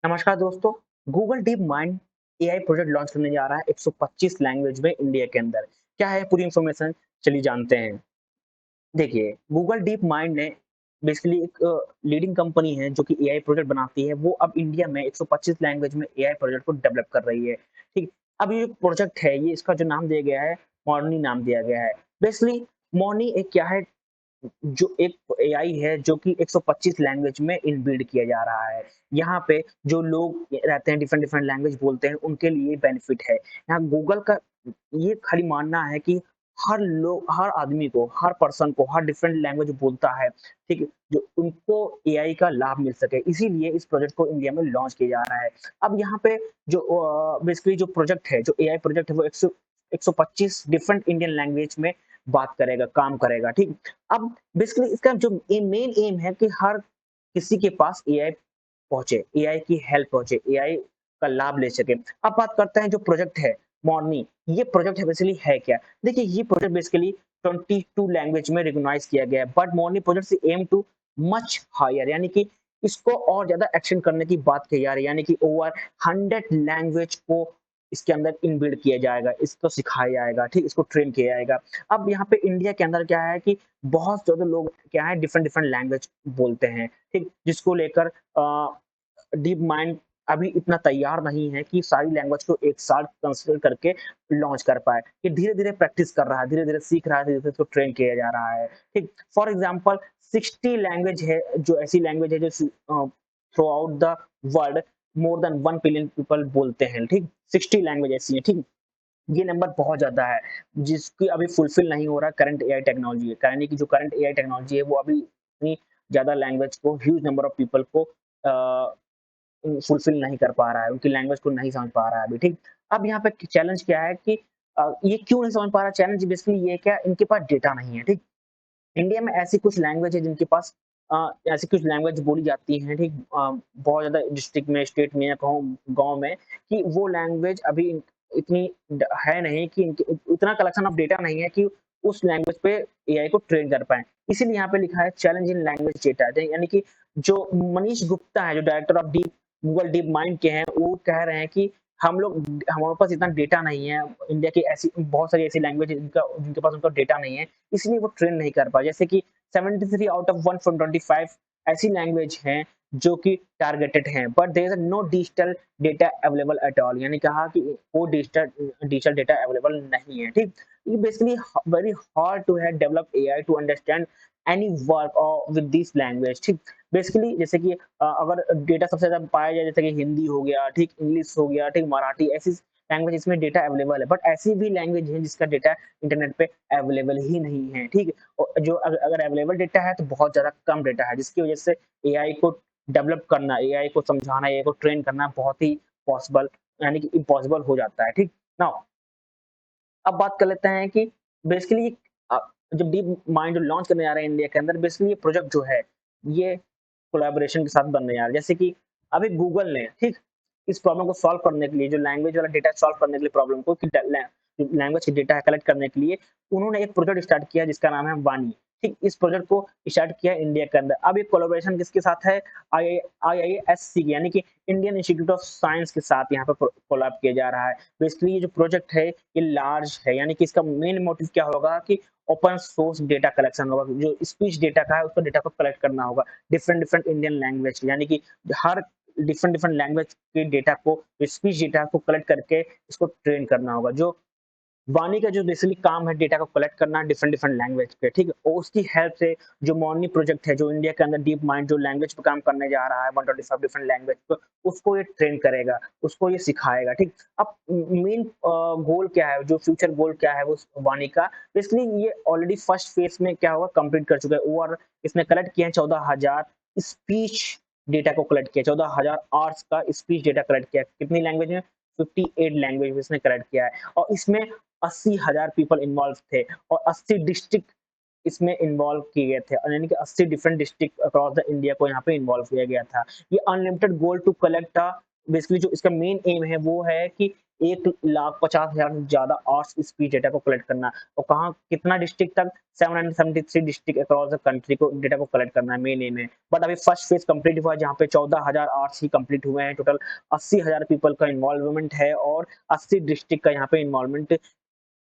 नमस्कार दोस्तों। Google deep mind AI project launch करने जा रहा है 125 लैंग्वेज में इंडिया के अंदर। क्या है पूरी इन्फॉर्मेशन, चलिए जानते हैं। देखिए, गूगल डीप माइंड ने बेसिकली एक लीडिंग कंपनी है जो कि एआई प्रोजेक्ट बनाती है। वो अब इंडिया में 125 लैंग्वेज में एआई प्रोजेक्ट को डेवलप कर रही है। ठीक, अब ये जो प्रोजेक्ट है, ये इसका जो नाम दिया गया है, मॉर्नी नाम दिया गया है। बेसिकली मॉर्नी एक क्या है, जो एक एआई है जो कि 125 लैंग्वेज में इनबिल्ड किया जा रहा है। यहाँ पे जो लोग रहते हैं डिफरेंट डिफरेंट लैंग्वेज बोलते हैं, उनके लिए बेनिफिट है। यहाँ गूगल का ये खाली मानना है कि हर आदमी को, हर पर्सन को, हर डिफरेंट लैंग्वेज बोलता है, ठीक है, जो उनको एआई का लाभ मिल सके। इसीलिए इस प्रोजेक्ट को इंडिया में लॉन्च किया जा रहा है। अब यहाँ पे जो बेसिकली जो प्रोजेक्ट है, जो एआई प्रोजेक्ट है, वो 125 डिफरेंट इंडियन लैंग्वेज में बात करेगा, काम करेगा, ठीक। अब बेसिकली इसका जो मेन एम है कि हर किसी के पास एआई पहुंचे, एआई की हेल्प पहुंचे, एआई का लाभ ले सके। अब बात करते हैं जो प्रोजेक्ट है मॉर्नी, ये प्रोजेक्ट है बेसिकली है क्या? देखिए, ये प्रोजेक्ट बेसिकली 22 लैंग्वेज में रिकॉग्नाइज किया गया है, बट मॉर्नी प्रोजेक्ट से एम टू मच हायर, यानी कि इसको और ज्यादा एक्सटेंड करने की बात कही जा रही है, यानी कि ओवर 100 लैंग्वेज को इसके अंदर इनबिल्ड किया जाएगा, इसको सिखाया जाएगा, ठीक, इसको ट्रेन किया जाएगा। अब यहाँ पे इंडिया के अंदर क्या है कि बहुत ज्यादा लोग क्या है, डिफरेंट डिफरेंट लैंग्वेज बोलते हैं, ठीक, जिसको लेकर डीप माइंड अभी इतना तैयार नहीं है कि सारी लैंग्वेज को एक साथ कंसिडर करके लॉन्च कर पाए। ये धीरे धीरे प्रैक्टिस कर रहा है, धीरे धीरे सीख रहा है, धीरे धीरे इसको ट्रेन किया जा रहा है, ठीक। फॉर एग्जाम्पल 60 लैंग्वेज है, जो ऐसी लैंग्वेज है जो through out the world more than 1 billion people बोलते हैं, ठीक। 60 लैंग्वेज ऐसी है, ठीक। ये नंबर बहुत ज़्यादा है, जिसकी अभी फुलफिल नहीं हो रहा करंट एआई टेक्नोलॉजी है। यानी कि जो करंट एआई टेक्नोलॉजी है, वो अभी इतनी ज़्यादा लैंग्वेज को, ह्यूज नंबर ऑफ पीपल को फुलफिल नहीं कर पा रहा है, उनकी लैंग्वेज को नहीं समझ पा रहा है अभी, ठीक। अब यहाँ पे चैलेंज क्या है कि ये क्यों नहीं समझ पा रहा? चैलेंज बेसिकली ये है, क्या इनके पास डेटा नहीं है, ठीक। इंडिया में ऐसी कुछ लैंग्वेज है जिनके पास ऐसी कुछ लैंग्वेज बोली जाती हैं, ठीक, बहुत ज़्यादा डिस्ट्रिक्ट में, स्टेट में या कहूँ गाँव में, कि वो लैंग्वेज अभी इतनी है नहीं कि इनके उतना कलेक्शन ऑफ डेटा नहीं है कि उस लैंग्वेज पे एआई को ट्रेन कर पाएँ। इसीलिए यहाँ पे लिखा है चैलेंज इन लैंग्वेज डेटा, यानी कि जो मनीष गुप्ता है, जो director of deep Google deep mind के हैं, वो कह रहे हैं कि हमारे पास इतना डेटा नहीं है। इंडिया की ऐसी बहुत सारी ऐसी लैंग्वेज है जिनके पास उनका डेटा नहीं है, इसलिए वो ट्रेन नहीं कर पाए। जैसे कि 73 आउट ऑफ 125 ऐसी लैंग्वेज हैं जो कि टारगेटेड हैं, but there is no digital data available at all, यानी कहा कि वो डिजिटल डिजिटल डेटा अवेलेबल नहीं है, ठीक। ये basically very hard to have develop AI to understand any work और विद दिस लैंग्वेज, ठीक। बेसिकली जैसे कि अगर डेटा सबसे ज्यादा पाया जाए, जैसे कि हिंदी हो गया, ठीक, इंग्लिश हो गया, ठीक, मराठी, ऐसी लैंग्वेज इसमें डेटा अवेलेबल है, बट ऐसी भी लैंग्वेज है जिसका डेटा इंटरनेट पे अवेलेबल ही नहीं है, ठीक। और जो अगर अवेलेबल डेटा है तो बहुत ज़्यादा कम डेटा है, जिसकी वजह से एआई को डेवलप करना, एआई को समझाना, एआई को ट्रेन करना बहुत ही पॉसिबल, यानी कि इम्पॉसिबल हो जाता है, ठीक। नाउ अब बात कर लेते हैं कि बेसिकली जब डीप माइंड लॉन्च करने जा रहे हैं इंडिया के अंदर, बेसिकली ये प्रोजेक्ट जो है, ये कोलैबोरेशन के साथ बनने जा रहा है। जैसे कि अभी गूगल ने, ठीक, इस प्रॉब्लम को सॉल्व करने के लिए, जो लैंग्वेज वाला डेटा सॉल्व करने के लिए, प्रॉब्लम को कि लैंग्वेज की डेटा कलेक्ट करने के लिए, उन्होंने एक प्रोजेक्ट स्टार्ट किया जिसका नाम है वानी, ठीक। इस प्रोजेक्ट को स्टार्ट किया इंडिया के अंदर। अब ये कोलैबोरेशन किसके साथ है? आईआईएससी, यानी कि इंडियन इंस्टीट्यूट ऑफ साइंस के साथ यहाँ पे कोलैब किया जा रहा है। बेसिकली ये जो प्रोजेक्ट है, ये लार्ज है, यानी कि इसका मेन मोटिव क्या होगा कि ओपन सोर्स डेटा कलेक्शन होगा। जो स्पीच डेटा का है, उसको डेटा को कलेक्ट करना होगा, डिफरेंट डिफरेंट इंडियन लैंग्वेज, यानी कि हर डिफरेंट डिफरेंट लैंग्वेज के डेटा को, स्पीच डेटा को कलेक्ट करके इसको ट्रेन करना होगा। जो वाणी का जो बेसिकली काम है, डेटा को कलेक्ट करना डिफरेंट डिफरेंट लैंग्वेज पे, ठीक है, और उसकी हेल्प से जो मॉर्नी प्रोजेक्ट है, जो इंडिया के अंदर डीप माइंड जो लैंग्वेज पे काम करने जा रहा है, 125 डिफरेंट लैंग्वेज पे, उसको ये ट्रेन करेगा, उसको ये सिखाएगा, ठीक। अब मेन गोल क्या है, जो फ्यूचर गोल क्या है वो वाणी का, बेसिकली ये ऑलरेडी फर्स्ट फेज में क्या होगा, कंप्लीट कर चुका है। और इसने कलेक्ट किया है 14,000 स्पीच डेटा को कलेक्ट किया, 14,000 आवर्स का स्पीच डेटा कलेक्ट किया। कितनी लैंग्वेज में? 58 लैंग्वेज में इसने कलेक्ट किया है, और इसमें 80,000 पीपल इन्वॉल्व थे, और 80 डिस्ट्रिक्ट इसमें इन्वॉल्व किए गए थे, यानी कि 80 different district across the India को यहाँ पे इन्वॉल्व किया गया था। ये unlimited goal to collect basically जो इसका मेन एम है वो है कि 1,50,000 से ज़्यादा आवर्स स्पीच डेटा को कलेक्ट करना है और कहाँ कितना डिस्ट्रिक्ट तक 773 डिस्ट्रिक्ट अक्रॉस द कंट्री को डेटा को कलेक्ट करना है मेन एम है। बट अभी फर्स्ट फेज कंप्लीट हुआ है जहाँ पे 14,000 आवर्स ही कंप्लीट हुए हैं। टोटल 80,000 पीपल का इन्वॉल्वमेंट है और 80 डिस्ट्रिक्ट का यहाँ पे इन्वॉल्वमेंट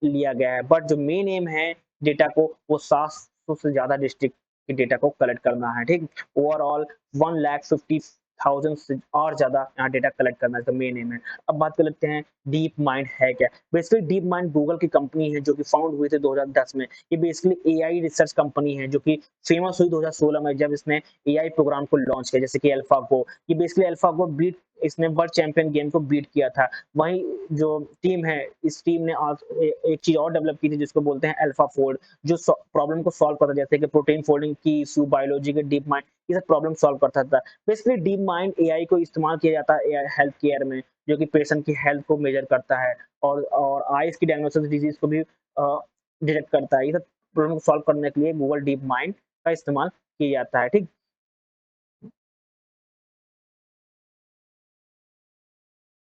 लिया गया है। बट जो मेन एम है डेटा को वो 700 से ज़्यादा डिस्ट्रिक्ट के डेटा को कलेक्ट करना है, ठीक? ओवरऑल 1,50,000 से और ज़्यादा यहाँ डेटा कलेक्ट करना इसका मेन एम है। अब बात कर लेते हैं डीप माइंड है क्या? बेसिकली डीप माइंड गूगल की कंपनी है जो कि फाउंड हुई थी 2010 में। ये बेसिकली एआई रिसर्च कंपनी है जो कि फेमस हुई 2016 में जब इसने एआई प्रोग्राम को लॉन्च किया जैसे कि अल्फागो। ये बेसिकली अल्फागो बीट इसने वर्ल्ड चैंपियन गेम को बीट किया था। वहीं जो टीम है, इस टीम ने आज एक चीज़ और डेवलप की थी जिसको बोलते हैं अल्फा फोल्ड जो प्रॉब्लम को सॉल्व करता है जैसे कि प्रोटीन फोल्डिंग की इश्यू, बायोलॉजी के डीप माइंड ये सब प्रॉब्लम सॉल्व करता था। बेसिकली डीप माइंड एआई को इस्तेमाल किया जाता है हेल्थ केयर में जो कि पेशेंट की हेल्थ को मेजर करता है और आइज की डायग्नोसिस डिजीज को भी डिटेक्ट करता है। ये सब प्रॉब्लम को सॉल्व करने के लिए गूगल डीप माइंड का इस्तेमाल किया जाता है, ठीक?